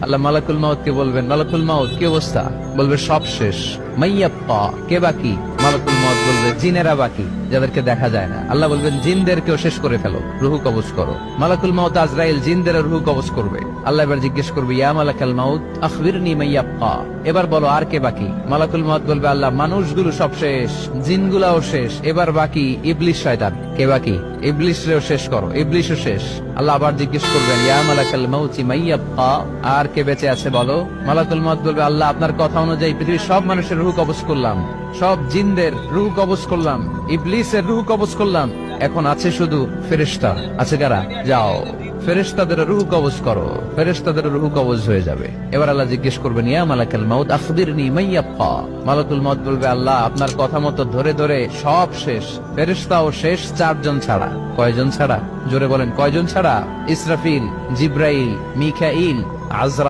আল্লাহ মালাকুল মাউত কে বলবেন, মালাকুল মাউত কি অবস্থা? বলবে সব শেষ। মাইয়াপ্পা, কে বাকি? মালাকুল মাউত বলবে জিনেরা বাকি, যাদেরকে দেখা যায় না। আল্লাহ বলবেন জিনদেরকেও শেষ করে ফেলো, রুহু কবজ করো। মালাকুল মাউত আজরাইল জিনদের রুহু কবজ করবে। আল্লাহ এবার জিজ্ঞেস করবে, ইয়া মালাকাল মাউত আখবিরনি মাইয়াপ্পা, এবার বলো আর কে বাকি? মালাকুল মাউত বলবে, আল্লাহ মানুষগুলো সব শেষ, জিনগুলাও শেষ, এবার বাকি ইবলিশ শয়তান। কে বাকি? ইবলিশরেও শেষ করো, ইবলিশও শেষ। আল্লাহ আবার জিজ্ঞেস করবেন, ইয়া মালাকাল মাউতি মাইয়াব্বা, আর কে বেঁচে আছে বলো? মালাকুল মাউত বলবে, আল্লাহ আপনার কথা অনুযায়ী পৃথিবীর সব মানুষের রূহ কবজ করলাম, সব জিনদের রূহ কবজ করলাম, ইবলিসের রূহ কবজ করলাম, এখন আছে শুধু ফেরেশতা। আছে কারা? যাও ফেরেশতাদের রূহ কবজ করো। ফেরেশতাদের রূহ কবজ হয়ে যাবে। এবার আল্লাহ জিজ্ঞেস করবেন, ইয়া মালাকাল মাউত আখবিরনি মাইয়াব্বা। মালাকুল মাউত বলবে, আল্লাহ আপনার কথা মতো ধরে ধরে সব শেষ, ফেরেশতাও শেষ, 4 জন ছাড়া। কয়জন ছাড়া? জোরে বলেন, কয়জন ছাড়া? ইসরাফিল, জিব্রাইল, মিকাইল, আজরা